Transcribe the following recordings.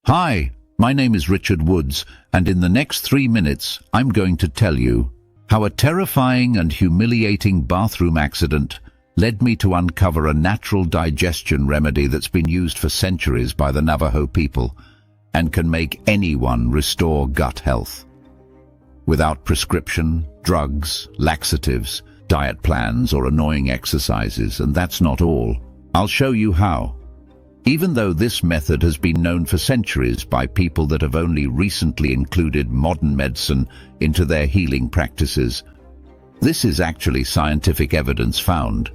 Hi, my name is Richard Woods, and in the next 3 minutes, I'm going to tell you how a terrifying and humiliating bathroom accident led me to uncover a natural digestion remedy that's been used for centuries by the Navajo people and can make anyone restore gut health. Without prescription, drugs, laxatives, diet plans, or annoying exercises, and that's not all. I'll show you how. Even though this method has been known for centuries by people that have only recently included modern medicine into their healing practices, this is actually scientific evidence found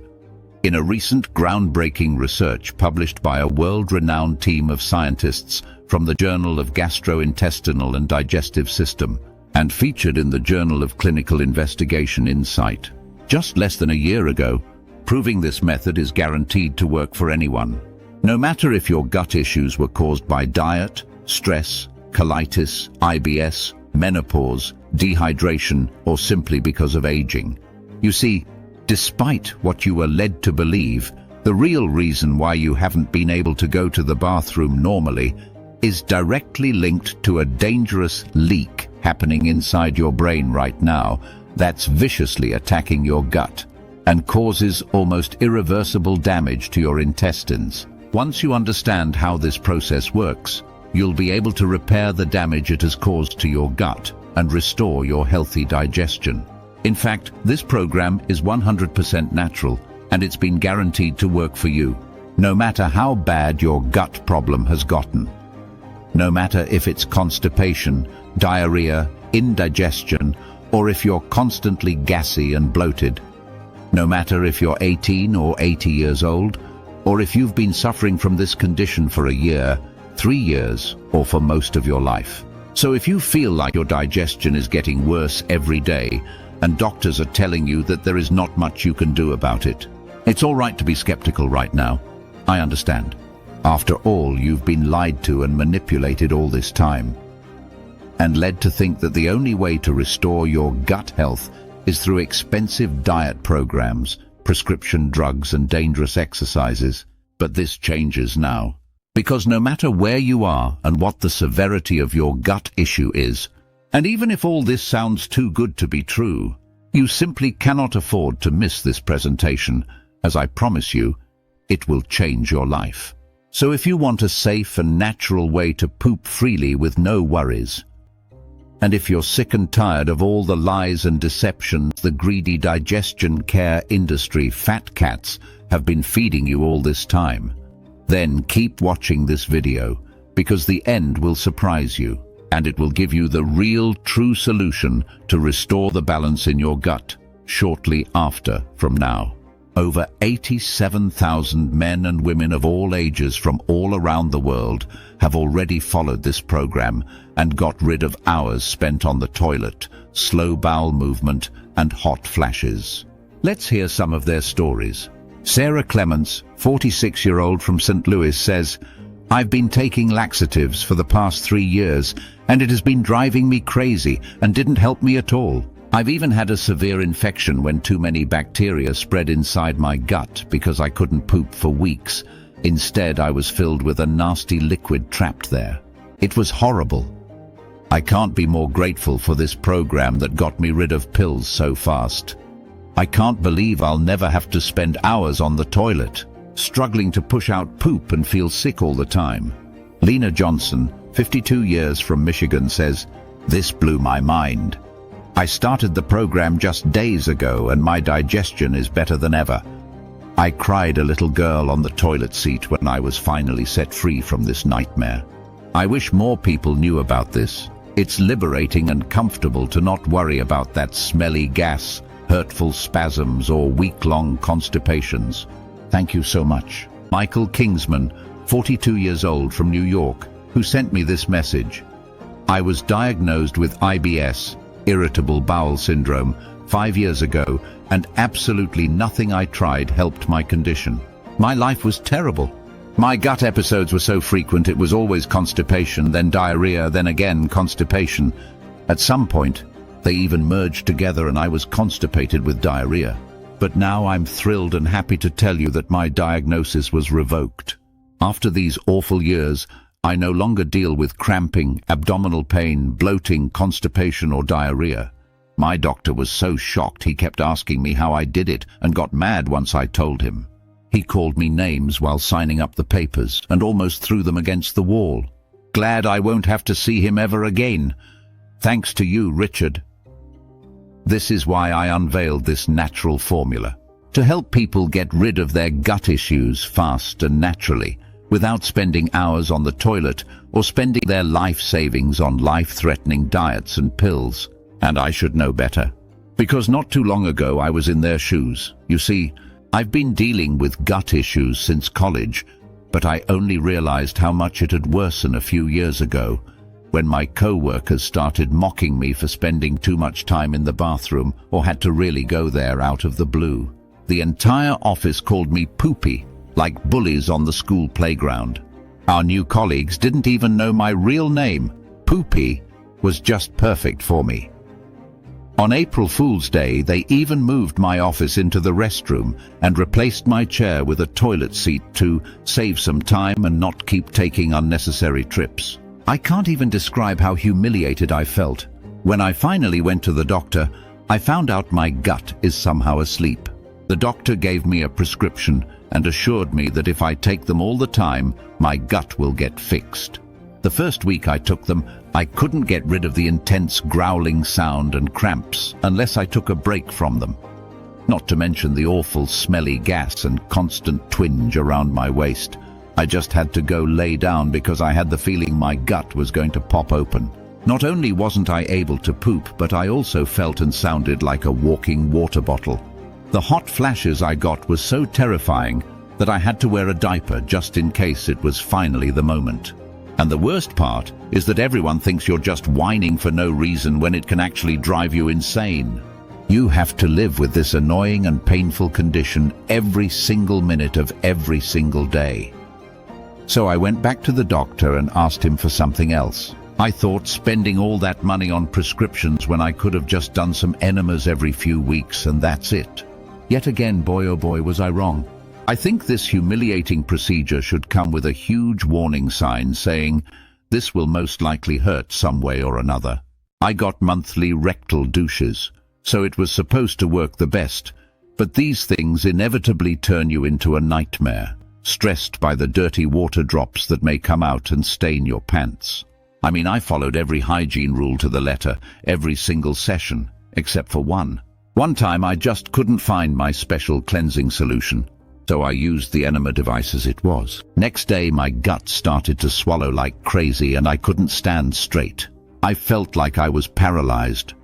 in a recent groundbreaking research published by a world-renowned team of scientists from the Journal of Gastrointestinal and Digestive System and featured in the Journal of Clinical Investigation Insight just less than a year ago, proving this method is guaranteed to work for anyone. No matter if your gut issues were caused by diet, stress, colitis, IBS, menopause, dehydration, or simply because of aging. You see, despite what you were led to believe, the real reason why you haven't been able to go to the bathroom normally is directly linked to a dangerous leak happening inside your brain right now that's viciously attacking your gut and causes almost irreversible damage to your intestines. Once you understand how this process works, you'll be able to repair the damage it has caused to your gut and restore your healthy digestion. In fact, this program is 100% natural, and it's been guaranteed to work for you, no matter how bad your gut problem has gotten. No matter if it's constipation, diarrhea, indigestion, or if you're constantly gassy and bloated. No matter if you're 18 or 80 years old, or if you've been suffering from this condition for a year, 3 years, or for most of your life. So if you feel like your digestion is getting worse every day, and doctors are telling you that there is not much you can do about it, it's all right to be skeptical right now. I understand. After all, you've been lied to and manipulated all this time, and led to think that the only way to restore your gut health is through expensive diet programs, prescription drugs, and dangerous exercises. But this changes now. Because no matter where you are and what the severity of your gut issue is, and even if all this sounds too good to be true, you simply cannot afford to miss this presentation, as I promise you, it will change your life. So if you want a safe and natural way to poop freely with no worries, and if you're sick and tired of all the lies and deceptions the greedy digestion care industry fat cats have been feeding you all this time, then keep watching this video, because the end will surprise you, and it will give you the real, true solution to restore the balance in your gut shortly after from now. Over 87,000 men and women of all ages from all around the world have already followed this program and got rid of hours spent on the toilet, slow bowel movement, and hot flashes. Let's hear some of their stories. Sarah Clements, 46-year-old from St. Louis, says, "I've been taking laxatives for the past 3 years, and it has been driving me crazy and didn't help me at all. I've even had a severe infection when too many bacteria spread inside my gut because I couldn't poop for weeks. Instead, I was filled with a nasty liquid trapped there. It was horrible. I can't be more grateful for this program that got me rid of pills so fast. I can't believe I'll never have to spend hours on the toilet, struggling to push out poop and feel sick all the time." Lena Johnson, 52 years from Michigan, says, "This blew my mind. I started the program just days ago and my digestion is better than ever. I cried a little girl on the toilet seat when I was finally set free from this nightmare. I wish more people knew about this. It's liberating and comfortable to not worry about that smelly gas, hurtful spasms, or week-long constipations. Thank you so much." Michael Kingsman, 42 years old from New York, who sent me this message. "I was diagnosed with IBS, irritable bowel syndrome, 5 years ago, and absolutely nothing I tried helped my condition. My life was terrible. My gut episodes were so frequent it was always constipation, then diarrhea, then again constipation. At some point, they even merged together and I was constipated with diarrhea. But now I'm thrilled and happy to tell you that my diagnosis was revoked. After these awful years, I no longer deal with cramping, abdominal pain, bloating, constipation, or diarrhea. My doctor was so shocked he kept asking me how I did it and got mad once I told him. He called me names while signing up the papers and almost threw them against the wall. Glad I won't have to see him ever again. Thanks to you, Richard. This is why I unveiled this natural formula. To help people get rid of their gut issues fast and naturally, without spending hours on the toilet or spending their life savings on life-threatening diets and pills. And I should know better. Because not too long ago I was in their shoes. You see, I've been dealing with gut issues since college, but I only realized how much it had worsened a few years ago, when my co-workers started mocking me for spending too much time in the bathroom or had to really go there out of the blue. The entire office called me poopy, like bullies on the school playground. Our new colleagues didn't even know my real name. Poopy was just perfect for me. On April Fool's Day, they even moved my office into the restroom and replaced my chair with a toilet seat to save some time and not keep taking unnecessary trips. I can't even describe how humiliated I felt. When I finally went to the doctor, I found out my gut is somehow asleep. The doctor gave me a prescription and assured me that if I take them all the time, my gut will get fixed. The first week I took them, I couldn't get rid of the intense growling sound and cramps unless I took a break from them. Not to mention the awful smelly gas and constant twinge around my waist. I just had to go lay down because I had the feeling my gut was going to pop open. Not only wasn't I able to poop, but I also felt and sounded like a walking water bottle. The hot flashes I got was so terrifying that I had to wear a diaper just in case it was finally the moment. And the worst part is that everyone thinks you're just whining for no reason when it can actually drive you insane. You have to live with this annoying and painful condition every single minute of every single day. So I went back to the doctor and asked him for something else. I thought spending all that money on prescriptions when I could have just done some enemas every few weeks and that's it. Yet again, boy oh boy, was I wrong. I think this humiliating procedure should come with a huge warning sign saying, "This will most likely hurt some way or another." I got monthly rectal douches, so it was supposed to work the best, but these things inevitably turn you into a nightmare, stressed by the dirty water drops that may come out and stain your pants. I mean, I followed every hygiene rule to the letter, every single session, except for one. One time I just couldn't find my special cleansing solution, so I used the enema device as it was. Next day my gut started to swallow like crazy and I couldn't stand straight. I felt like I was paralyzed.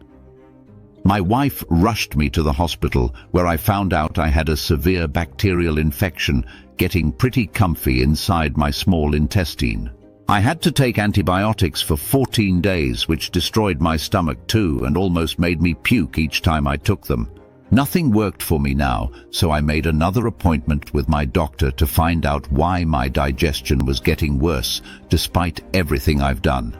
My wife rushed me to the hospital where I found out I had a severe bacterial infection getting pretty comfy inside my small intestine. I had to take antibiotics for 14 days, which destroyed my stomach too and almost made me puke each time I took them. Nothing worked for me now, so I made another appointment with my doctor to find out why my digestion was getting worse despite everything I've done.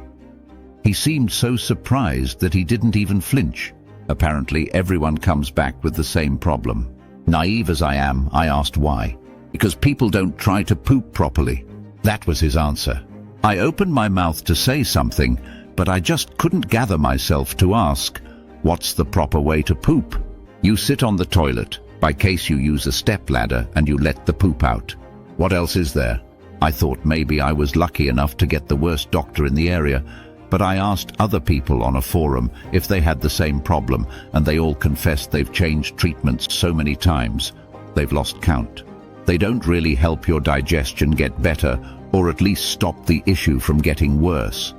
He seemed so surprised that he didn't even flinch. Apparently everyone comes back with the same problem. Naive as I am, I asked why. Because people don't try to poop properly. That was his answer. I opened my mouth to say something, but I just couldn't gather myself to ask, what's the proper way to poop? You sit on the toilet, by case you use a stepladder and you let the poop out. What else is there? I thought maybe I was lucky enough to get the worst doctor in the area, but I asked other people on a forum if they had the same problem, and they all confessed they've changed treatments so many times, they've lost count. They don't really help your digestion get better, or at least stop the issue from getting worse.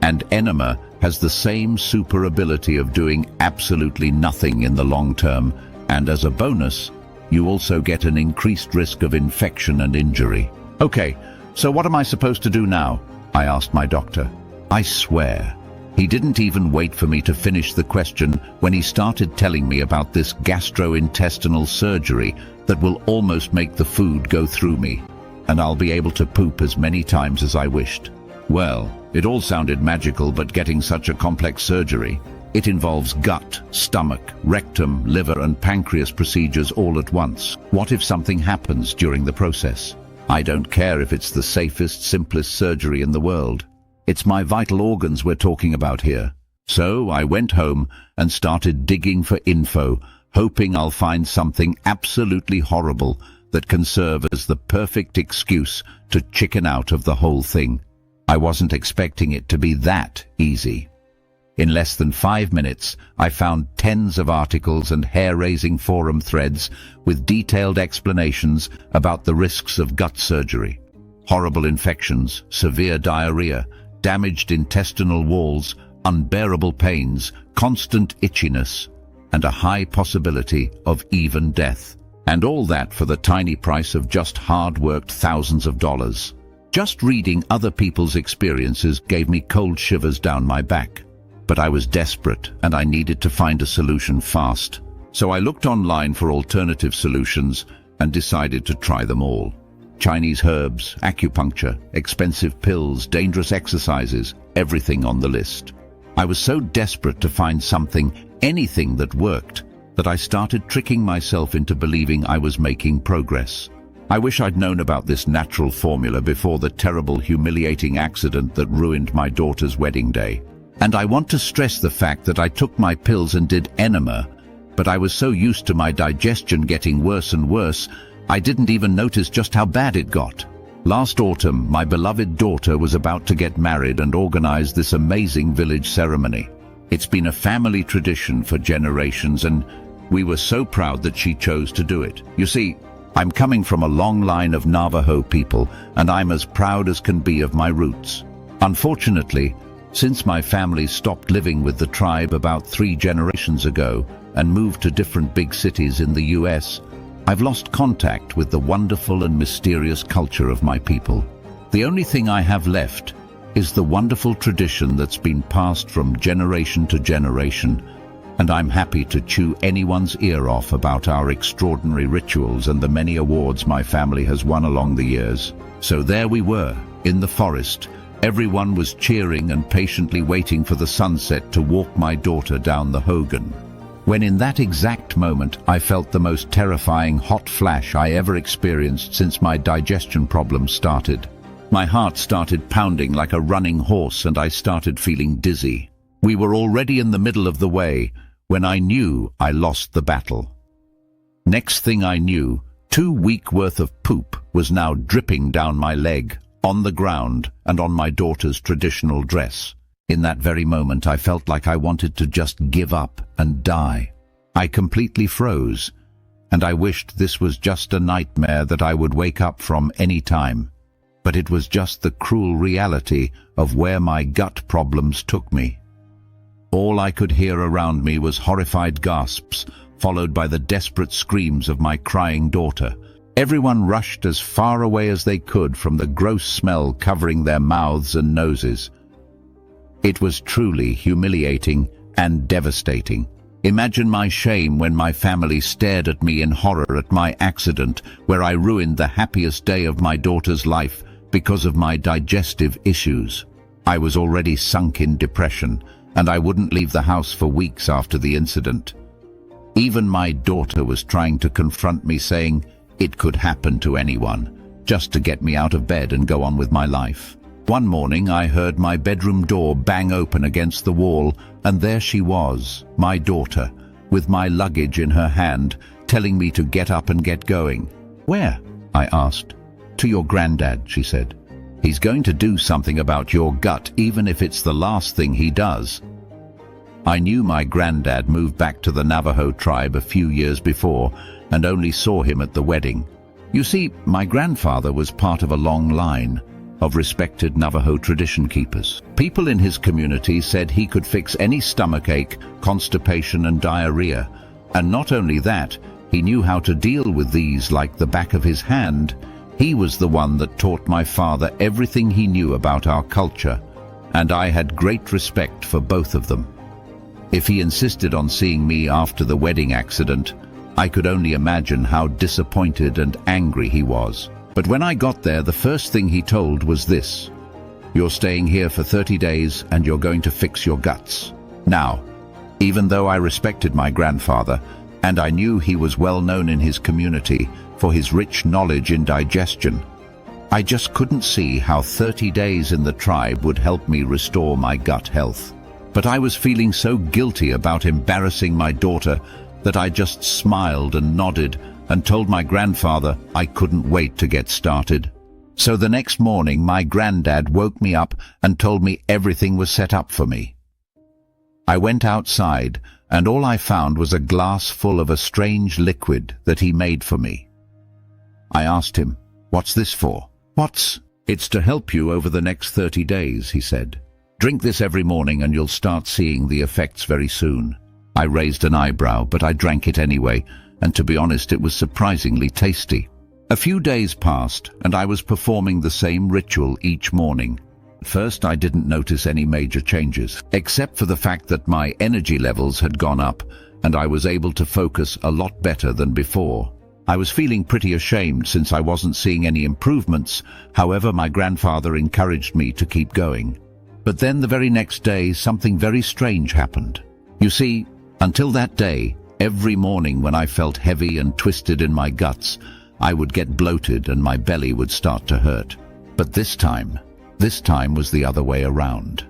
And enema has the same super ability of doing absolutely nothing in the long term, and as a bonus, you also get an increased risk of infection and injury. Okay, so what am I supposed to do now? I asked my doctor. I swear, he didn't even wait for me to finish the question when he started telling me about this gastrointestinal surgery that will almost make the food go through me, and I'll be able to poop as many times as I wished. Well, it all sounded magical, but getting such a complex surgery, it involves gut, stomach, rectum, liver and pancreas procedures all at once. What if something happens during the process? I don't care if it's the safest, simplest surgery in the world. It's my vital organs we're talking about here. So I went home and started digging for info, hoping I'll find something absolutely horrible that can serve as the perfect excuse to chicken out of the whole thing. I wasn't expecting it to be that easy. In less than 5 minutes, I found tens of articles and hair-raising forum threads with detailed explanations about the risks of gut surgery. Horrible infections, severe diarrhea, damaged intestinal walls, unbearable pains, constant itchiness, and a high possibility of even death. And all that for the tiny price of just hard-worked thousands of dollars. Just reading other people's experiences gave me cold shivers down my back. But I was desperate and I needed to find a solution fast. So I looked online for alternative solutions and decided to try them all. Chinese herbs, acupuncture, expensive pills, dangerous exercises, everything on the list. I was so desperate to find something, anything that worked, that I started tricking myself into believing I was making progress. I wish I'd known about this natural formula before the terrible, humiliating accident that ruined my daughter's wedding day. And I want to stress the fact that I took my pills and did enema, but I was so used to my digestion getting worse and worse, I didn't even notice just how bad it got. Last autumn, my beloved daughter was about to get married and organize this amazing village ceremony. It's been a family tradition for generations, and we were so proud that she chose to do it. You see, I'm coming from a long line of Navajo people, and I'm as proud as can be of my roots. Unfortunately, since my family stopped living with the tribe about 3 generations ago and moved to different big cities in the US, I've lost contact with the wonderful and mysterious culture of my people. The only thing I have left is the wonderful tradition that's been passed from generation to generation, and I'm happy to chew anyone's ear off about our extraordinary rituals and the many awards my family has won along the years. So there we were, in the forest. Everyone was cheering and patiently waiting for the sunset to walk my daughter down the Hogan. When in that exact moment I felt the most terrifying hot flash I ever experienced since my digestion problems started. My heart started pounding like a running horse and I started feeling dizzy. We were already in the middle of the way when I knew I lost the battle. Next thing I knew, 2 weeks worth of poop was now dripping down my leg, on the ground, and on my daughter's traditional dress. In that very moment, I felt like I wanted to just give up and die. I completely froze, and I wished this was just a nightmare that I would wake up from any time. But it was just the cruel reality of where my gut problems took me. All I could hear around me was horrified gasps, followed by the desperate screams of my crying daughter. Everyone rushed as far away as they could from the gross smell covering their mouths and noses. It was truly humiliating and devastating. Imagine my shame when my family stared at me in horror at my accident, where I ruined the happiest day of my daughter's life because of my digestive issues. I was already sunk in depression, and I wouldn't leave the house for weeks after the incident. Even my daughter was trying to confront me, saying it could happen to anyone, just to get me out of bed and go on with my life. One morning I heard my bedroom door bang open against the wall, and there she was, my daughter, with my luggage in her hand, telling me to get up and get going. "Where?" I asked. "To your granddad," she said. "He's going to do something about your gut, even if it's the last thing he does." I knew my granddad moved back to the Navajo tribe a few years before and only saw him at the wedding. You see, my grandfather was part of a long line of respected Navajo tradition keepers. People in his community said he could fix any stomachache, constipation and diarrhea. And not only that, he knew how to deal with these like the back of his hand. He was the one that taught my father everything he knew about our culture, and I had great respect for both of them. If he insisted on seeing me after the wedding accident, I could only imagine how disappointed and angry he was. But when I got there, the first thing he told was this: "You're staying here for 30 days and you're going to fix your guts." Now, even though I respected my grandfather, and I knew he was well known in his community for his rich knowledge in digestion, I just couldn't see how 30 days in the tribe would help me restore my gut health. But I was feeling so guilty about embarrassing my daughter that I just smiled and nodded and told my grandfather I couldn't wait to get started. So the next morning my granddad woke me up and told me everything was set up for me. I went outside and all I found was a glass full of a strange liquid that he made for me. I asked him, "What's this for?" "It's to help you over the next 30 days, he said. "Drink this every morning and you'll start seeing the effects very soon." I raised an eyebrow, but I drank it anyway, and to be honest, it was surprisingly tasty. A few days passed, and I was performing the same ritual each morning. At first, I didn't notice any major changes, except for the fact that my energy levels had gone up, and I was able to focus a lot better than before. I was feeling pretty ashamed since I wasn't seeing any improvements. However, my grandfather encouraged me to keep going. But then the very next day, something very strange happened. You see, until that day, every morning when I felt heavy and twisted in my guts, I would get bloated and my belly would start to hurt. But this time was the other way around.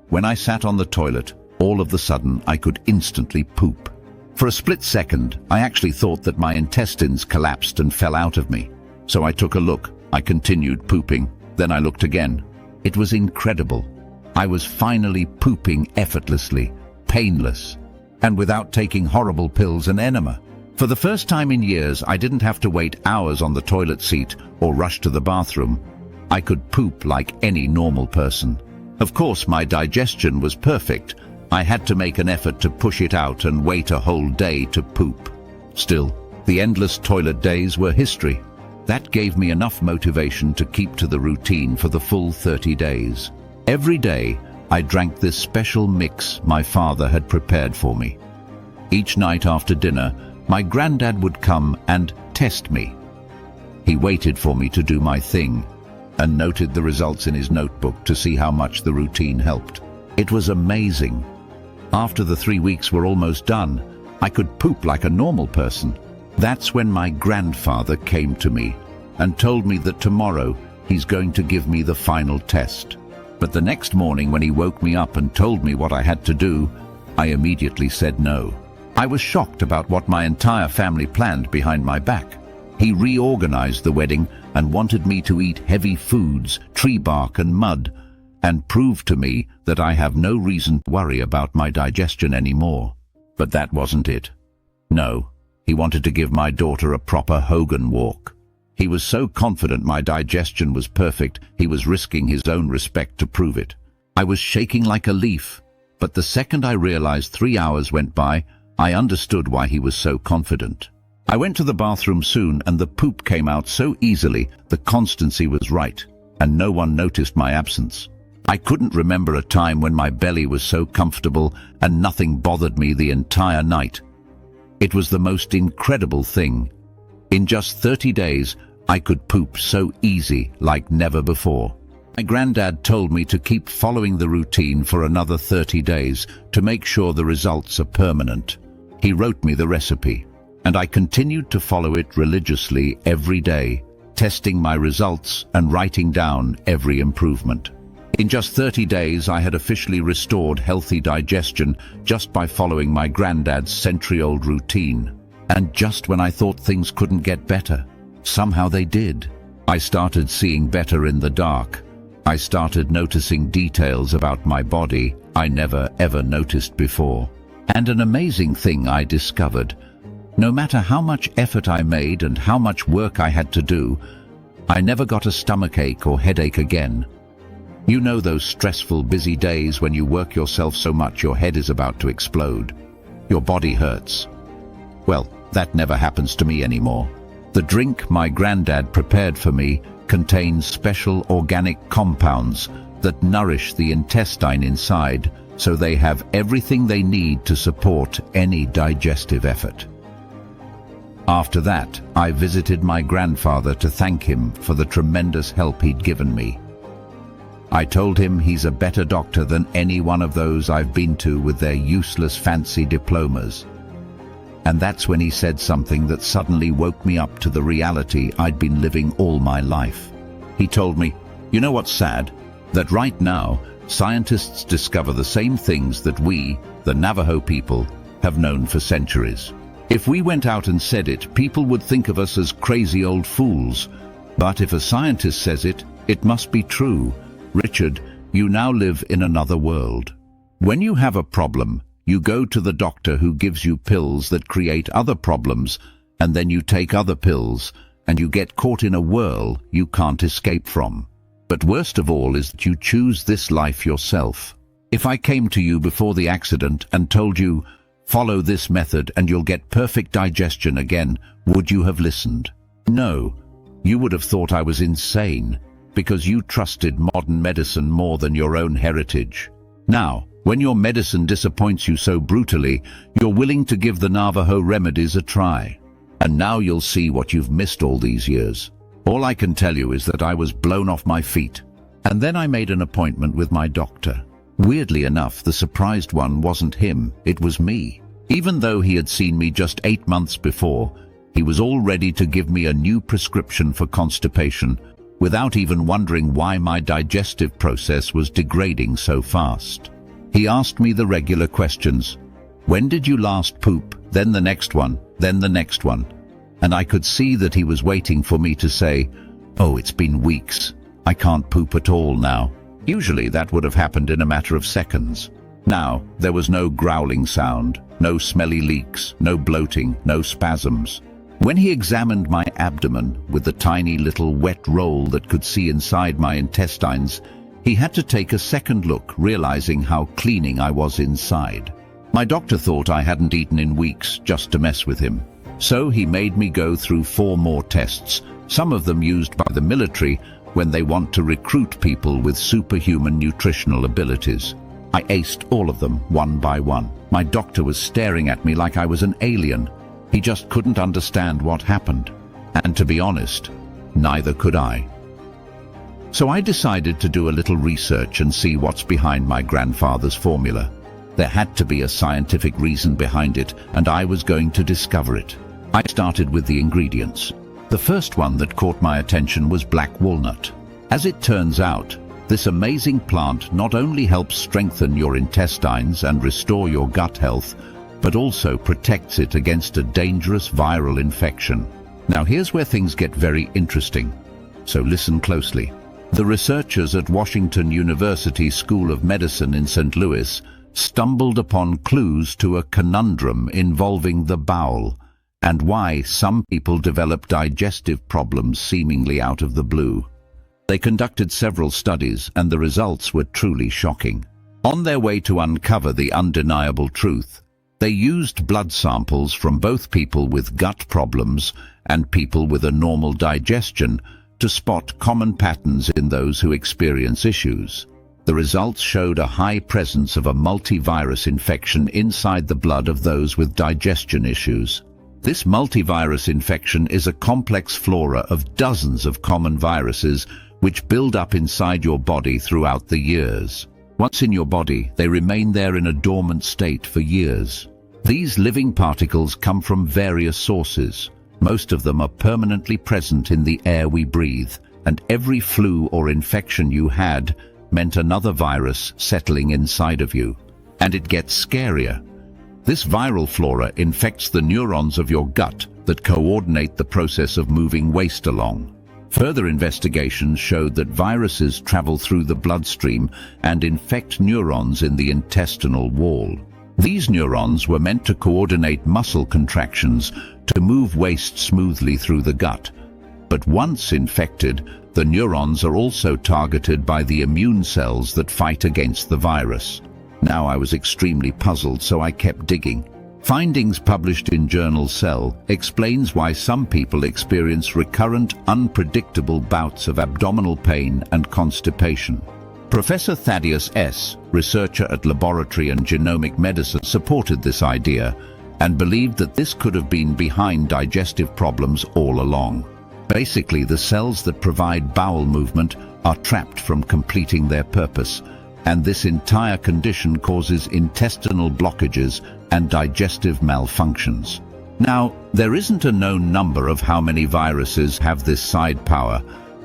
When I sat on the toilet, all of a sudden I could instantly poop. For a split second, I actually thought that my intestines collapsed and fell out of me. So I took a look. I continued pooping. Then I looked again. It was incredible. I was finally pooping effortlessly, painless, and without taking horrible pills and enema. For the first time in years, I didn't have to wait hours on the toilet seat or rush to the bathroom. I could poop like any normal person. Of course, my digestion was perfect. I had to make an effort to push it out and wait a whole day to poop. Still, the endless toilet days were history. That gave me enough motivation to keep to the routine for the full 30 days. Every day, I drank this special mix my father had prepared for me. Each night after dinner, my granddad would come and test me. He waited for me to do my thing and noted the results in his notebook to see how much the routine helped. It was amazing. After the 3 weeks were almost done, I could poop like a normal person. That's when my grandfather came to me and told me that tomorrow he's going to give me the final test. But the next morning when he woke me up and told me what I had to do, I immediately said no. I was shocked about what my entire family planned behind my back. He reorganized the wedding and wanted me to eat heavy foods, tree bark and mud, and prove to me that I have no reason to worry about my digestion anymore. But that wasn't it. No, he wanted to give my daughter a proper Hogan walk. He was so confident my digestion was perfect, he was risking his own respect to prove it. I was shaking like a leaf, but the second I realized 3 hours went by, I understood why he was so confident. I went to the bathroom soon and the poop came out so easily, the constancy was right, and no one noticed my absence. I couldn't remember a time when my belly was so comfortable and nothing bothered me the entire night. It was the most incredible thing. In just 30 days, I could poop so easy like never before. My granddad told me to keep following the routine for another 30 days to make sure the results are permanent. He wrote me the recipe, and I continued to follow it religiously every day, testing my results and writing down every improvement. In just 30 days, I had officially restored healthy digestion just by following my granddad's century-old routine. And just when I thought things couldn't get better, somehow they did. I started seeing better in the dark. I started noticing details about my body I never ever noticed before. And an amazing thing I discovered. No matter how much effort I made and how much work I had to do, I never got a stomachache or headache again. You know those stressful, busy days when you work yourself so much your head is about to explode. Your body hurts. Well, that never happens to me anymore. The drink my granddad prepared for me contains special organic compounds that nourish the intestine inside, so they have everything they need to support any digestive effort. After that, I visited my grandfather to thank him for the tremendous help he'd given me. I told him he's a better doctor than any one of those I've been to with their useless fancy diplomas. And that's when he said something that suddenly woke me up to the reality I'd been living all my life. He told me, "You know what's sad? That right now, scientists discover the same things that we, the Navajo people, have known for centuries. If we went out and said it, people would think of us as crazy old fools. But if a scientist says it, it must be true. Richard, you now live in another world. When you have a problem, you go to the doctor who gives you pills that create other problems, and then you take other pills, and you get caught in a whirl you can't escape from. But worst of all is that you choose this life yourself. If I came to you before the accident and told you, 'Follow this method and you'll get perfect digestion again,' would you have listened? No, you would have thought I was insane, because you trusted modern medicine more than your own heritage. Now, when your medicine disappoints you so brutally, you're willing to give the Navajo remedies a try. And now you'll see what you've missed all these years. All I can tell you is that I was blown off my feet. And then I made an appointment with my doctor. Weirdly enough, the surprised one wasn't him, it was me. Even though he had seen me just 8 months before, he was all ready to give me a new prescription for constipation, without even wondering why my digestive process was degrading so fast. He asked me the regular questions. When did you last poop? Then the next one, then the next one. And I could see that he was waiting for me to say, "Oh, it's been weeks. I can't poop at all now." Usually that would have happened in a matter of seconds. Now, there was no growling sound, no smelly leaks, no bloating, no spasms. When he examined my abdomen with the tiny little wet roll that could see inside my intestines, he had to take a second look, realizing how clean I was inside. My doctor thought I hadn't eaten in weeks just to mess with him. So he made me go through 4 more tests, some of them used by the military when they want to recruit people with superhuman nutritional abilities. I aced all of them, one by one. My doctor was staring at me like I was an alien. He just couldn't understand what happened. And to be honest, neither could I. So I decided to do a little research and see what's behind my grandfather's formula. There had to be a scientific reason behind it, and I was going to discover it. I started with the ingredients. The first one that caught my attention was black walnut. As it turns out, this amazing plant not only helps strengthen your intestines and restore your gut health, but also protects it against a dangerous viral infection. Now here's where things get very interesting, so listen closely. The researchers at Washington University School of Medicine in St. Louis stumbled upon clues to a conundrum involving the bowel and why some people develop digestive problems seemingly out of the blue. They conducted several studies, and the results were truly shocking. On their way to uncover the undeniable truth, they used blood samples from both people with gut problems and people with a normal digestion to spot common patterns in those who experience issues. The results showed a high presence of a multivirus infection inside the blood of those with digestion issues. This multivirus infection is a complex flora of dozens of common viruses which build up inside your body throughout the years. Once in your body, they remain there in a dormant state for years. These living particles come from various sources. Most of them are permanently present in the air we breathe, and every flu or infection you had meant another virus settling inside of you. And it gets scarier. This viral flora infects the neurons of your gut that coordinate the process of moving waste along. Further investigations showed that viruses travel through the bloodstream and infect neurons in the intestinal wall. These neurons were meant to coordinate muscle contractions to move waste smoothly through the gut. But once infected, the neurons are also targeted by the immune cells that fight against the virus. Now I was extremely puzzled, so I kept digging. Findings published in journal Cell explains why some people experience recurrent, unpredictable bouts of abdominal pain and constipation. Professor Thaddeus S., researcher at Laboratory and Genomic Medicine, supported this idea and believed that this could have been behind digestive problems all along. Basically, the cells that provide bowel movement are trapped from completing their purpose, and this entire condition causes intestinal blockages and digestive malfunctions. Now, there isn't a known number of how many viruses have this side power,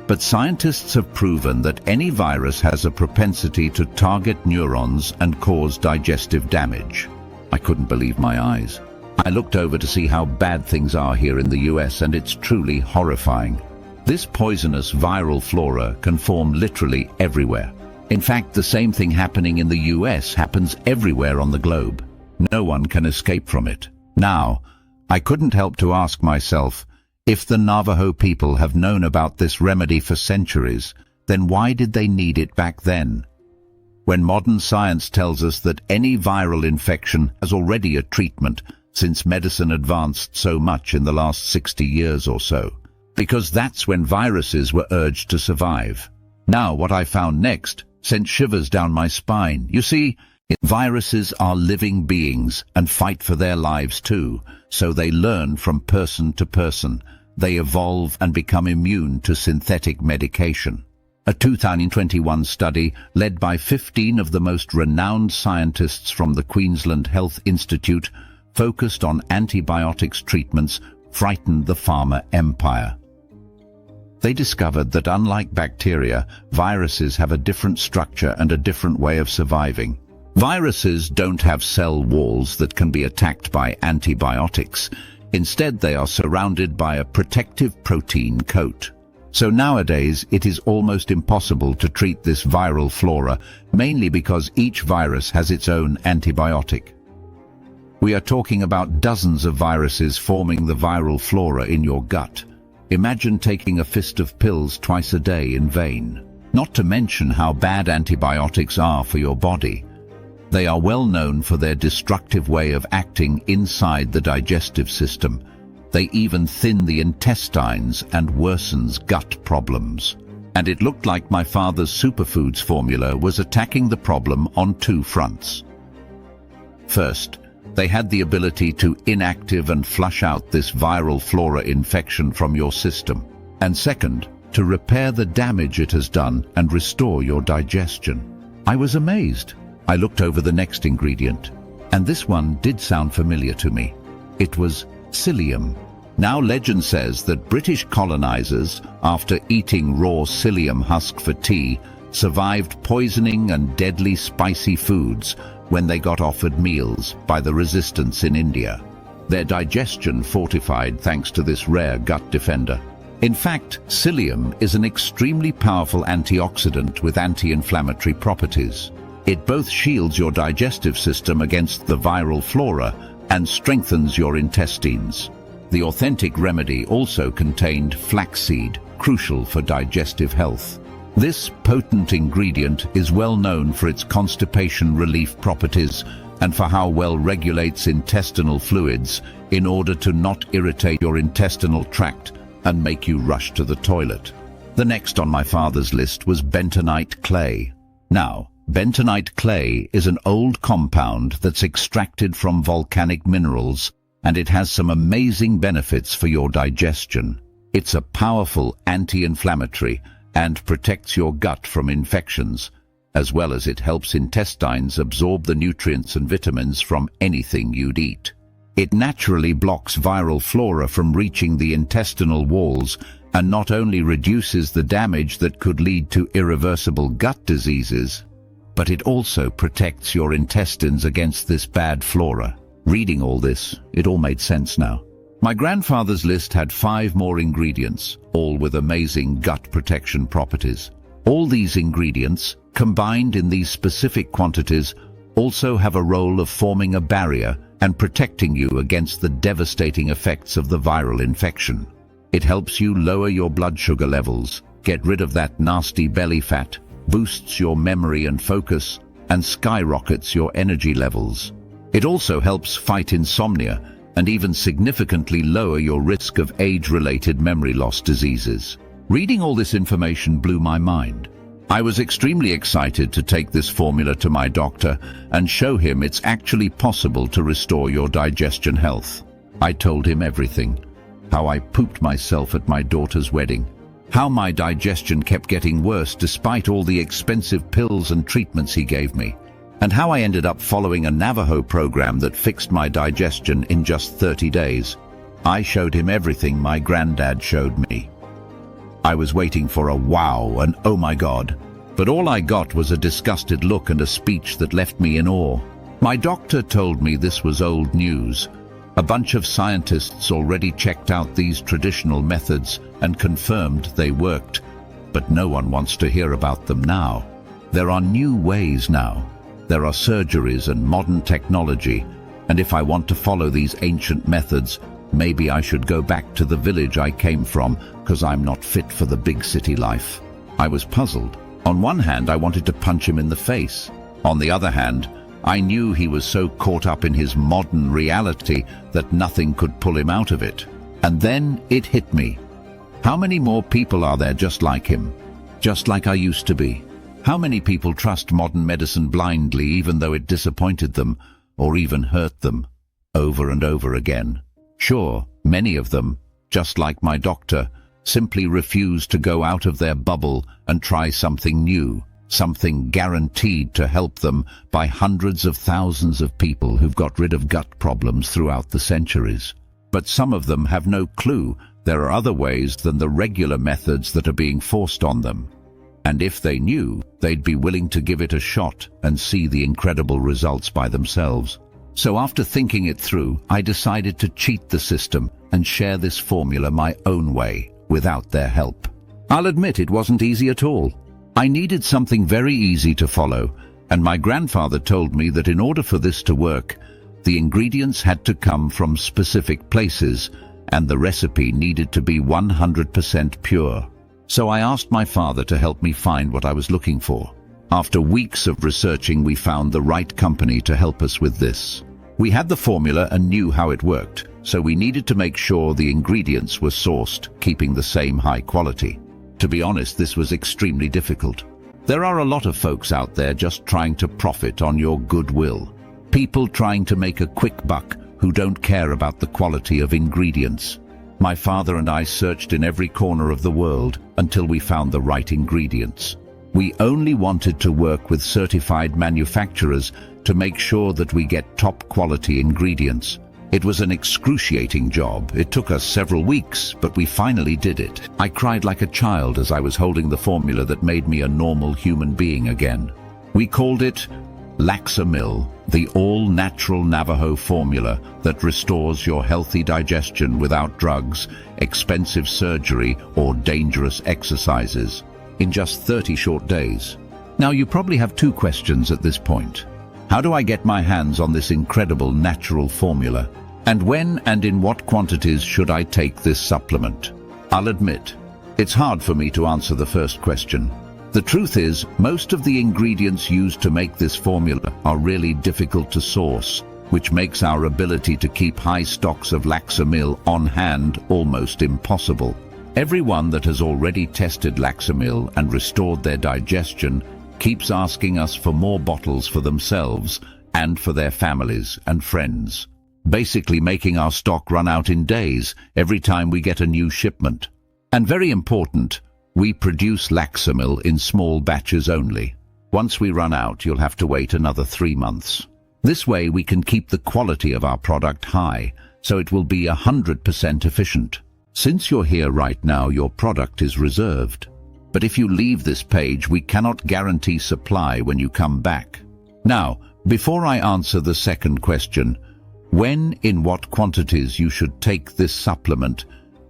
But scientists have proven that any virus has a propensity to target neurons and cause digestive damage. I couldn't believe my eyes. I looked over to see how bad things are here in the US, and it's truly horrifying. This poisonous viral flora can form literally everywhere. In fact, the same thing happening in the US happens everywhere on the globe. No one can escape from it. Now, I couldn't help to ask myself, if the Navajo people have known about this remedy for centuries, then why did they need it back then? When modern science tells us that any viral infection has already a treatment, since medicine advanced so much in the last 60 years or so. Because that's when viruses were urged to survive. Now, what I found next sent shivers down my spine. You see, viruses are living beings and fight for their lives too, so they learn from person to person. They evolve and become immune to synthetic medication. A 2021 study led by 15 of the most renowned scientists from the Queensland Health Institute focused on antibiotics treatments frightened the pharma empire. They discovered that unlike bacteria, viruses have a different structure and a different way of surviving. Viruses don't have cell walls that can be attacked by antibiotics. Instead, they are surrounded by a protective protein coat. So nowadays, it is almost impossible to treat this viral flora, mainly because each virus has its own antibiotic. We are talking about dozens of viruses forming the viral flora in your gut. Imagine taking a fist of pills twice a day in vain. Not to mention how bad antibiotics are for your body. They are well known for their destructive way of acting inside the digestive system. They even thin the intestines and worsens gut problems. And it looked like my father's superfoods formula was attacking the problem on two fronts. First, they had the ability to inactive and flush out this viral flora infection from your system. And second, to repair the damage it has done and restore your digestion. I was amazed. I looked over the next ingredient, and this one did sound familiar to me. It was psyllium. Now legend says that British colonizers, after eating raw psyllium husk for tea, survived poisoning and deadly spicy foods when they got offered meals by the resistance in India. Their digestion fortified thanks to this rare gut defender. In fact, psyllium is an extremely powerful antioxidant with anti-inflammatory properties. It both shields your digestive system against the viral flora and strengthens your intestines. The authentic remedy also contained flaxseed, crucial for digestive health. This potent ingredient is well known for its constipation relief properties and for how well regulates intestinal fluids in order to not irritate your intestinal tract and make you rush to the toilet. The next on my father's list was bentonite clay. Now, bentonite clay is an old compound that's extracted from volcanic minerals, and it has some amazing benefits for your digestion. It's a powerful anti-inflammatory and protects your gut from infections, as well as it helps intestines absorb the nutrients and vitamins from anything you'd eat. It naturally blocks viral flora from reaching the intestinal walls and not only reduces the damage that could lead to irreversible gut diseases, but it also protects your intestines against this bad flora. Reading all this, it all made sense now. My grandfather's list had 5 more ingredients, all with amazing gut protection properties. All these ingredients, combined in these specific quantities, also have a role of forming a barrier and protecting you against the devastating effects of the viral infection. It helps you lower your blood sugar levels, get rid of that nasty belly fat, boosts your memory and focus, and skyrockets your energy levels. It also helps fight insomnia and even significantly lower your risk of age-related memory loss diseases. Reading all this information blew my mind. I was extremely excited to take this formula to my doctor and show him it's actually possible to restore your digestion health. I told him everything. How I pooped myself at my daughter's wedding. How my digestion kept getting worse despite all the expensive pills and treatments he gave me. And how I ended up following a Navajo program that fixed my digestion in just 30 days. I showed him everything my granddad showed me. I was waiting for a wow and oh my God. But all I got was a disgusted look and a speech that left me in awe. My doctor told me this was old news. A bunch of scientists already checked out these traditional methods and confirmed they worked. But no one wants to hear about them now. There are new ways now. There are surgeries and modern technology. And if I want to follow these ancient methods, maybe I should go back to the village I came from, because I'm not fit for the big city life. I was puzzled. On one hand, I wanted to punch him in the face. On the other hand, I knew he was so caught up in his modern reality that nothing could pull him out of it. And then it hit me. How many more people are there just like him? Just like I used to be? How many people trust modern medicine blindly even though it disappointed them or even hurt them over and over again? Sure, many of them, just like my doctor, simply refuse to go out of their bubble and try something new, something guaranteed to help them by hundreds of thousands of people who've got rid of gut problems throughout the centuries. But some of them have no clue there are other ways than the regular methods that are being forced on them. And if they knew, they'd be willing to give it a shot and see the incredible results by themselves. So after thinking it through, I decided to cheat the system and share this formula my own way, without their help. I'll admit it wasn't easy at all. I needed something very easy to follow, and my grandfather told me that in order for this to work, the ingredients had to come from specific places, and the recipe needed to be 100% pure. So I asked my father to help me find what I was looking for. After weeks of researching, we found the right company to help us with this. We had the formula and knew how it worked, so we needed to make sure the ingredients were sourced, keeping the same high quality. To be honest, this was extremely difficult. There are a lot of folks out there just trying to profit on your goodwill. People trying to make a quick buck who don't care about the quality of ingredients. My father and I searched in every corner of the world until we found the right ingredients. We only wanted to work with certified manufacturers to make sure that we get top quality ingredients. It was an excruciating job. It took us several weeks, but we finally did it. I cried like a child as I was holding the formula that made me a normal human being again. We called it Laxamil, the all-natural Navajo formula that restores your healthy digestion without drugs, expensive surgery, or dangerous exercises, in just 30 short days. Now you probably have two questions at this point. How do I get my hands on this incredible natural formula? And when and in what quantities should I take this supplement? I'll admit, it's hard for me to answer the first question. The truth is, most of the ingredients used to make this formula are really difficult to source, which makes our ability to keep high stocks of Laxamil on hand almost impossible. Everyone that has already tested Laxamil and restored their digestion keeps asking us for more bottles for themselves and for their families and friends, basically making our stock run out in days every time we get a new shipment. And very important, we produce Laxamil in small batches only. Once we run out, you'll have to wait another 3 months. This way we can keep the quality of our product high, so it will be 100% efficient. Since you're here right now, your product is reserved. But if you leave this page, we cannot guarantee supply when you come back. Now, before I answer the second question, when in what quantities you should take this supplement,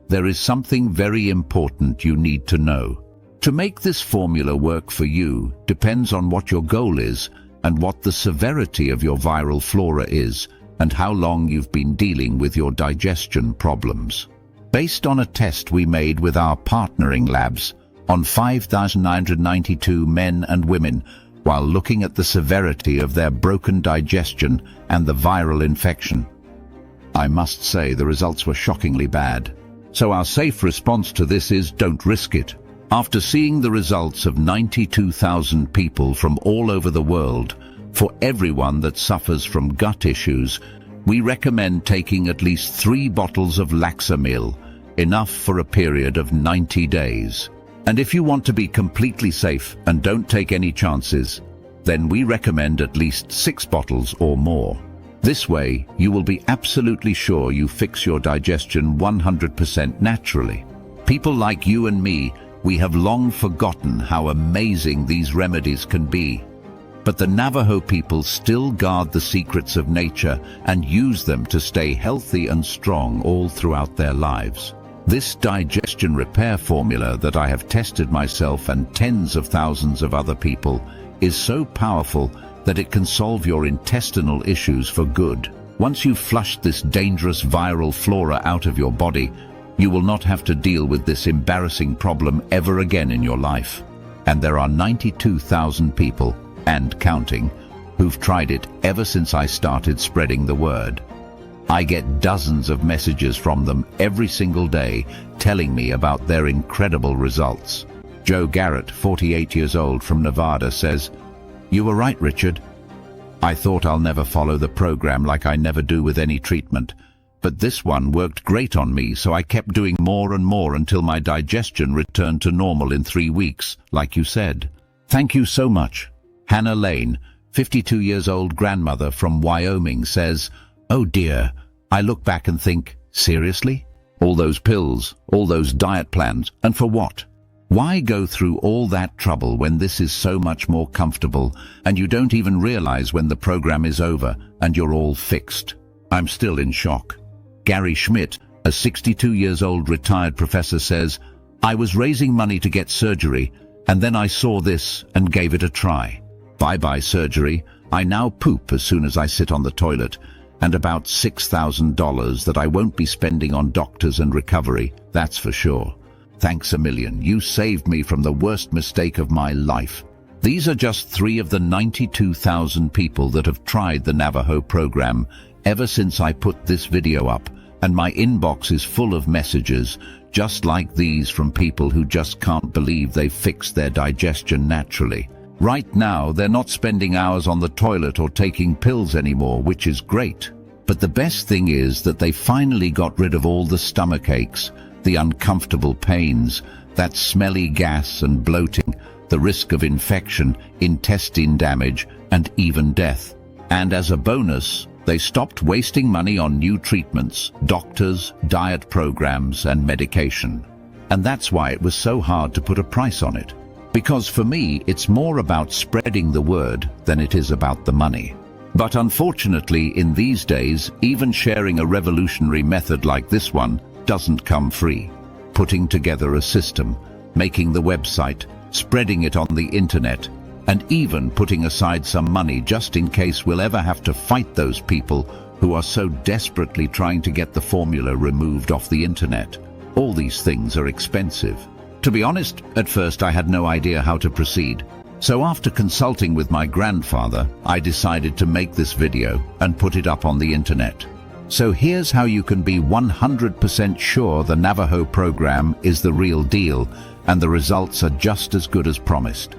there is something very important you need to know. To make this formula work for you depends on what your goal is and what the severity of your viral flora is and how long you've been dealing with your digestion problems. Based on a test we made with our partnering labs on 5,992 men and women, while looking at the severity of their broken digestion and the viral infection, I must say the results were shockingly bad. So our safe response to this is don't risk it. After seeing the results of 92,000 people from all over the world, for everyone that suffers from gut issues, we recommend taking at least 3 bottles of Laxamil, enough for a period of 90 days. And if you want to be completely safe and don't take any chances, then we recommend at least 6 bottles or more. This way, you will be absolutely sure you fix your digestion 100% naturally. People like you and me We have long forgotten how amazing these remedies can be. But the Navajo people still guard the secrets of nature and use them to stay healthy and strong all throughout their lives. This digestion repair formula that I have tested myself and tens of thousands of other people is so powerful that it can solve your intestinal issues for good. Once you've flushed this dangerous viral flora out of your body, you will not have to deal with this embarrassing problem ever again in your life. And there are 92,000 people, and counting, who've tried it ever since I started spreading the word. I get dozens of messages from them every single day telling me about their incredible results. Joe Garrett, 48 years old, from Nevada, says, "You were right, Richard. I thought I'll never follow the program like I never do with any treatment. But this one worked great on me, so I kept doing more and more until my digestion returned to normal in 3 weeks, like you said." Thank you so much. Hannah Lane, 52 years old, grandmother from Wyoming, says, "Oh dear, I look back and think, seriously? All those pills, all those diet plans, and for what? Why go through all that trouble when this is so much more comfortable and you don't even realize when the program is over and you're all fixed?" I'm still in shock. Gary Schmidt, a 62 years old retired professor, says, "I was raising money to get surgery, and then I saw this and gave it a try. Bye-bye surgery. I now poop as soon as I sit on the toilet, and about $6,000 that I won't be spending on doctors and recovery, that's for sure. Thanks a million. You saved me from the worst mistake of my life." These are just 3 of the 92,000 people that have tried the Navajo program ever since I put this video up, and my inbox is full of messages just like these from people who just can't believe they've fixed their digestion naturally. Right now, they're not spending hours on the toilet or taking pills anymore, which is great. But the best thing is that they finally got rid of all the stomach aches, the uncomfortable pains, that smelly gas and bloating, the risk of infection, intestine damage, and even death. And as a bonus, they stopped wasting money on new treatments, doctors, diet programs, and medication. And that's why it was so hard to put a price on it. Because for me, it's more about spreading the word than it is about the money. But unfortunately, in these days, even sharing a revolutionary method like this one doesn't come free. Putting together a system, making the website, spreading it on the internet, and even putting aside some money just in case we'll ever have to fight those people who are so desperately trying to get the formula removed off the internet. All these things are expensive. To be honest, at first I had no idea how to proceed. So after consulting with my grandfather, I decided to make this video and put it up on the internet. So here's how you can be 100% sure the Navajo program is the real deal and the results are just as good as promised.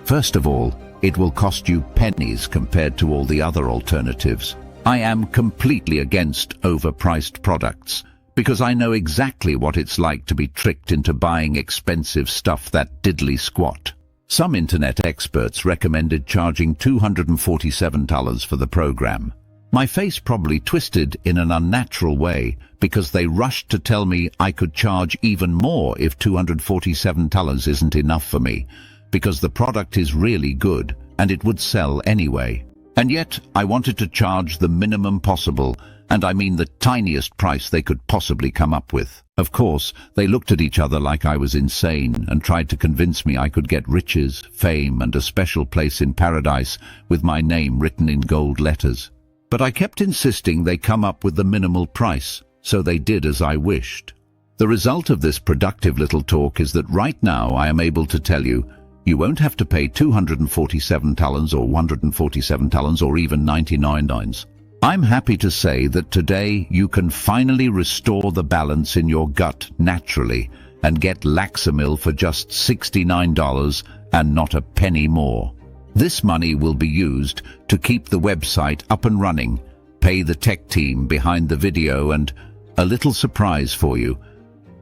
First of all, it will cost you pennies compared to all the other alternatives. I am completely against overpriced products because I know exactly what it's like to be tricked into buying expensive stuff that diddly squat. Some internet experts recommended charging $247 for the program. My face probably twisted in an unnatural way because they rushed to tell me I could charge even more if $247 isn't enough for me, because the product is really good and it would sell anyway. And yet I wanted to charge the minimum possible, and I mean the tiniest price they could possibly come up with. Of course, they looked at each other like I was insane and tried to convince me I could get riches, fame, and a special place in paradise with my name written in gold letters. But I kept insisting they come up with the minimal price, so they did as I wished. The result of this productive little talk is that right now I am able to tell you, you won't have to pay $247 or $147 or even 99 cents. I'm happy to say that today you can finally restore the balance in your gut naturally and get Laxamil for just $69 and not a penny more. This money will be used to keep the website up and running, pay the tech team behind the video, and a little surprise for you,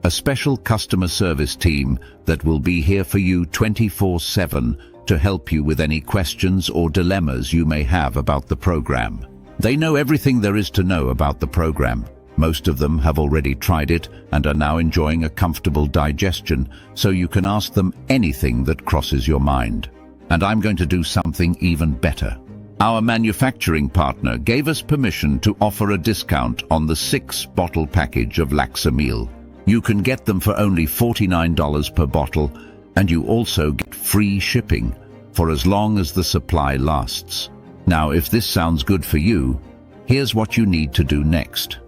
a special customer service team that will be here for you 24/7 to help you with any questions or dilemmas you may have about the program. They know everything there is to know about the program. Most of them have already tried it and are now enjoying a comfortable digestion, so you can ask them anything that crosses your mind. And I'm going to do something even better. Our manufacturing partner gave us permission to offer a discount on the 6-bottle package of Laxamil. You can get them for only $49 per bottle, and you also get free shipping for as long as the supply lasts. Now, if this sounds good for you, here's what you need to do next.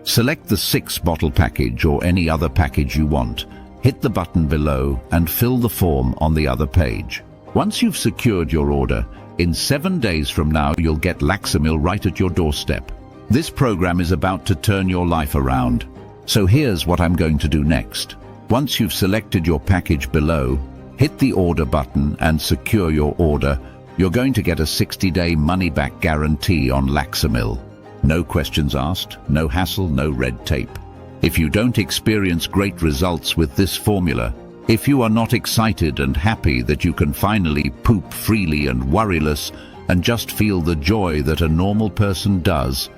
Select the 6-bottle package or any other package you want. Hit the button below and fill the form on the other page. Once you've secured your order, in 7 days from now you'll get Laxamil right at your doorstep. This program is about to turn your life around. So here's what I'm going to do next. Once you've selected your package below, hit the order button and secure your order. You're going to get a 60-day money-back guarantee on Laxamil. No questions asked, no hassle, no red tape. If you don't experience great results with this formula, if you are not excited and happy that you can finally poop freely and worryless and just feel the joy that a normal person does,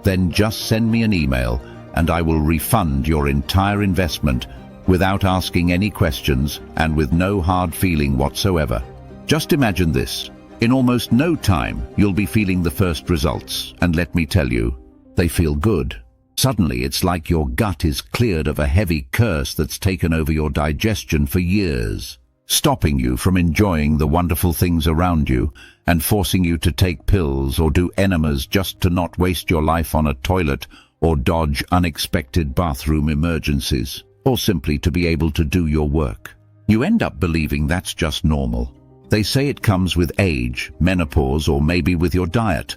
then just send me an email and I will refund your entire investment without asking any questions and with no hard feeling whatsoever. Just imagine this. In almost no time, you'll be feeling the first results, and let me tell you, they feel good. Suddenly, it's like your gut is cleared of a heavy curse that's taken over your digestion for years, stopping you from enjoying the wonderful things around you and forcing you to take pills or do enemas just to not waste your life on a toilet or dodge unexpected bathroom emergencies, or simply to be able to do your work. You end up believing that's just normal. They say it comes with age, menopause, or maybe with your diet.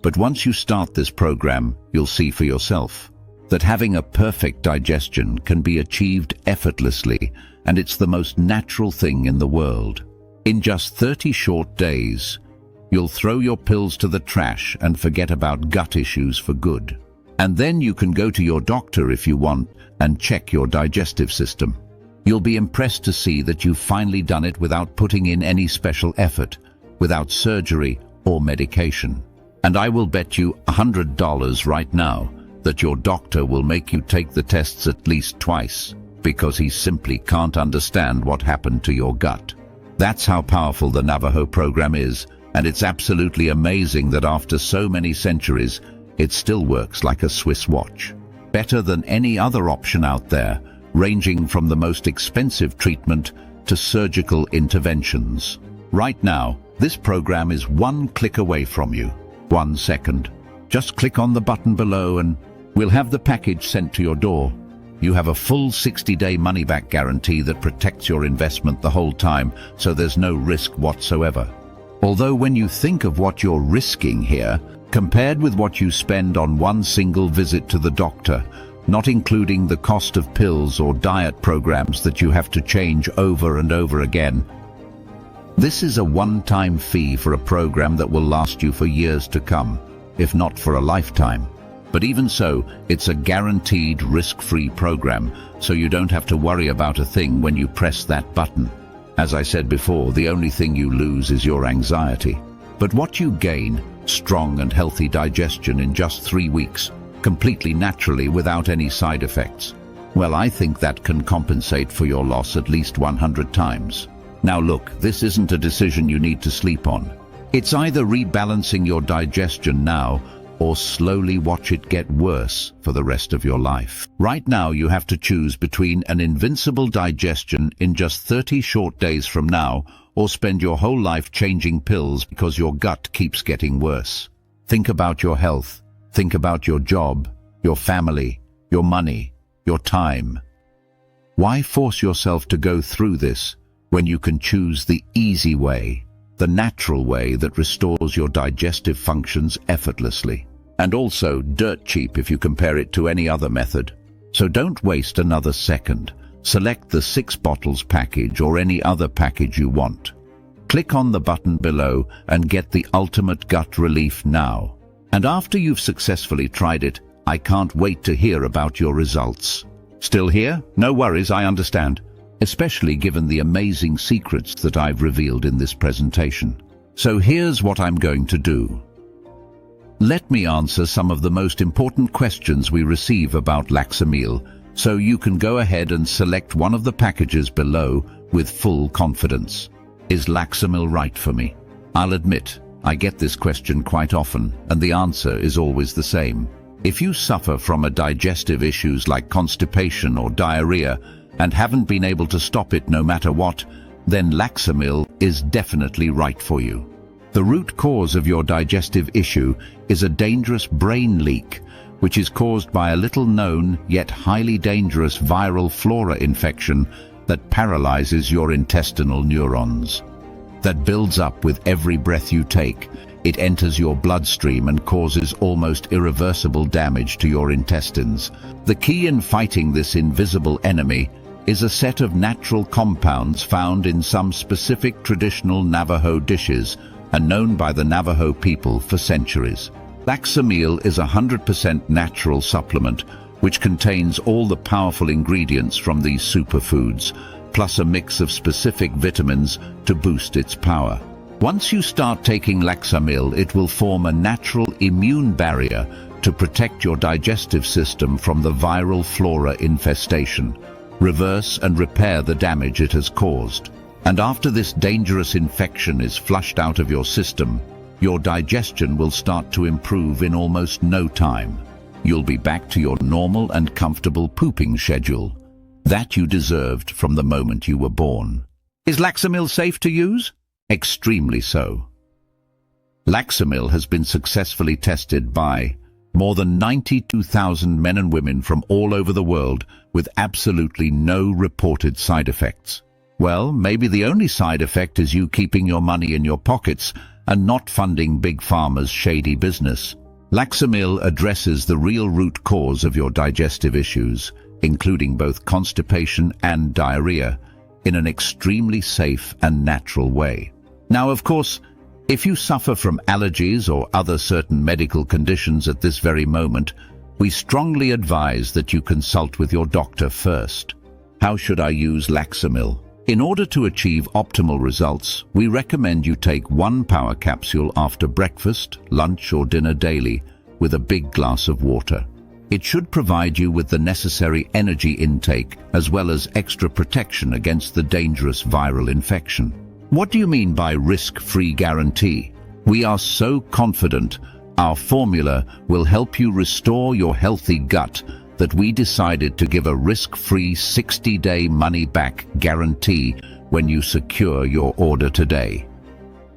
But once you start this program, you'll see for yourself that having a perfect digestion can be achieved effortlessly, and it's the most natural thing in the world. In just 30 short days, you'll throw your pills to the trash and forget about gut issues for good. And then you can go to your doctor if you want and check your digestive system. You'll be impressed to see that you've finally done it without putting in any special effort, without surgery or medication. And I will bet you $100 right now that your doctor will make you take the tests at least twice, because he simply can't understand what happened to your gut. That's how powerful the Navajo program is, and it's absolutely amazing that after so many centuries, it still works like a Swiss watch. Better than any other option out there, ranging from the most expensive treatment to surgical interventions. Right now, this program is one click away from you. 1 second. Just click on the button below and we'll have the package sent to your door. You have a full 60-day money-back guarantee that protects your investment the whole time, so there's no risk whatsoever. Although when you think of what you're risking here, compared with what you spend on one single visit to the doctor, not including the cost of pills or diet programs that you have to change over and over again, this is a one-time fee for a program that will last you for years to come, if not for a lifetime. But even so, it's a guaranteed risk-free program, so you don't have to worry about a thing when you press that button. As I said before, the only thing you lose is your anxiety. But what you gain, strong and healthy digestion in just 3 weeks, completely naturally without any side effects. Well, I think that can compensate for your loss at least 100 times. Now look, this isn't a decision you need to sleep on. It's either rebalancing your digestion now or slowly watch it get worse for the rest of your life. Right now you have to choose between an invincible digestion in just 30 short days from now or spend your whole life changing pills because your gut keeps getting worse. Think about your health. Think about your job, your family, your money, your time. Why force yourself to go through this when you can choose the easy way, the natural way that restores your digestive functions effortlessly, and also dirt cheap if you compare it to any other method? So don't waste another second. Select the 6 bottles package or any other package you want. Click on the button below and get the ultimate gut relief now. And after you've successfully tried it, I can't wait to hear about your results. Still here? No worries, I understand. Especially given the amazing secrets that I've revealed in this presentation. So here's what I'm going to do. Let me answer some of the most important questions we receive about Laxamil, so you can go ahead and select one of the packages below with full confidence. Is Laxamil right for me? I'll admit, I get this question quite often, and the answer is always the same. If you suffer from digestive issues like constipation or diarrhea and haven't been able to stop it no matter what, then Laxamil is definitely right for you. The root cause of your digestive issue is a dangerous brain leak, which is caused by a little-known yet highly dangerous viral flora infection that paralyzes your intestinal neurons. That builds up with every breath you take. It enters your bloodstream and causes almost irreversible damage to your intestines. The key in fighting this invisible enemy is a set of natural compounds found in some specific traditional Navajo dishes and known by the Navajo people for centuries. Laxamil is a 100% natural supplement which contains all the powerful ingredients from these superfoods, plus a mix of specific vitamins to boost its power. Once you start taking Laxamil, it will form a natural immune barrier to protect your digestive system from the viral flora infestation, reverse and repair the damage it has caused. And after this dangerous infection is flushed out of your system, your digestion will start to improve in almost no time. You'll be back to your normal and comfortable pooping schedule that you deserved from the moment you were born. Is Laxamil safe to use? Extremely so. Laxamil has been successfully tested by more than 92,000 men and women from all over the world with absolutely no reported side effects. Well, maybe the only side effect is you keeping your money in your pockets and not funding Big Pharma's shady business. Laxamil addresses the real root cause of your digestive issues, including both constipation and diarrhea, in an extremely safe and natural way. Now, of course, if you suffer from allergies or other certain medical conditions at this very moment, we strongly advise that you consult with your doctor first. How should I use Laxamil? In order to achieve optimal results, we recommend you take 1 power capsule after breakfast, lunch or dinner daily with a big glass of water. It should provide you with the necessary energy intake as well as extra protection against the dangerous viral infection. What do you mean by risk-free guarantee? We are so confident our formula will help you restore your healthy gut that we decided to give a risk-free 60-day money-back guarantee when you secure your order today.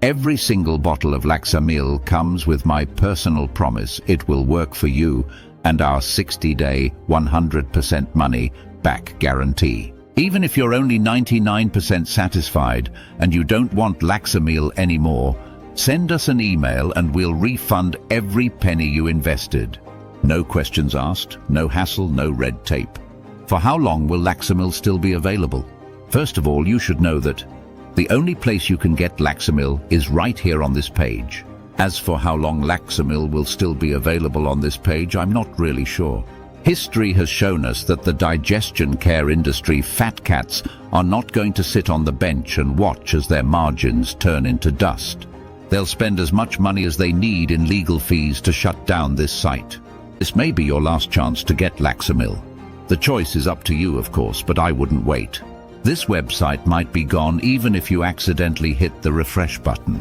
Every single bottle of Laxamil comes with my personal promise it will work for you and our 60-day 100% money-back guarantee. Even if you're only 99% satisfied and you don't want Laxamil anymore, send us an email and we'll refund every penny you invested. No questions asked, no hassle, no red tape. For how long will Laxamil still be available? First of all, you should know that the only place you can get Laxamil is right here on this page. As for how long Laxamil will still be available on this page, I'm not really sure. History has shown us that the digestion care industry fat cats are not going to sit on the bench and watch as their margins turn into dust. They'll spend as much money as they need in legal fees to shut down this site. This may be your last chance to get Laxamil. The choice is up to you, of course, but I wouldn't wait. This website might be gone even if you accidentally hit the refresh button.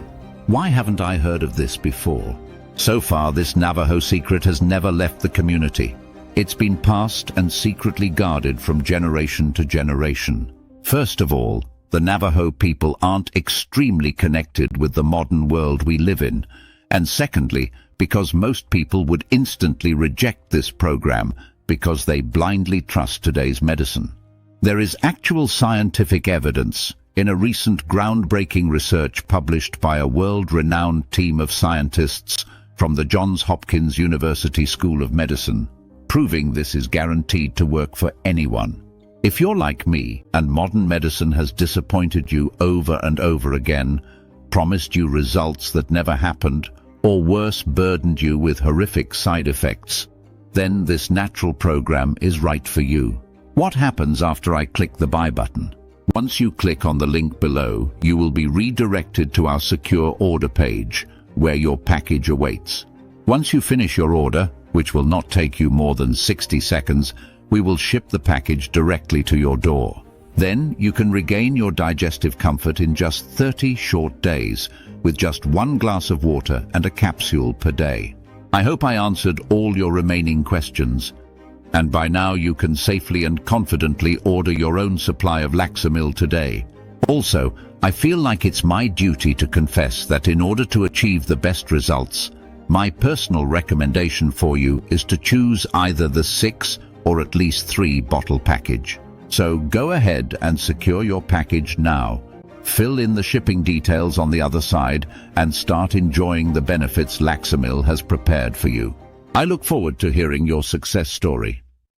Why haven't I heard of this before? So far, this Navajo secret has never left the community. It's been passed and secretly guarded from generation to generation. First of all, the Navajo people aren't extremely connected with the modern world we live in. And secondly, because most people would instantly reject this program because they blindly trust today's medicine. There is actual scientific evidence in a recent groundbreaking research published by a world-renowned team of scientists from the Johns Hopkins University School of Medicine, proving this is guaranteed to work for anyone. If you're like me and modern medicine has disappointed you over and over again, promised you results that never happened, or worse, burdened you with horrific side effects, then this natural program is right for you. What happens after I click the buy button? Once you click on the link below, you will be redirected to our secure order page, where your package awaits. Once you finish your order, which will not take you more than 60 seconds, we will ship the package directly to your door. Then you can regain your digestive comfort in just 30 short days, with just 1 glass of water and a capsule per day. I hope I answered all your remaining questions, and by now you can safely and confidently order your own supply of Laxamil today. Also, I feel like it's my duty to confess that in order to achieve the best results, my personal recommendation for you is to choose either the 6 or at least 3 bottle package. So go ahead and secure your package now. Fill in the shipping details on the other side and start enjoying the benefits Laxamil has prepared for you. I look forward to hearing your success story.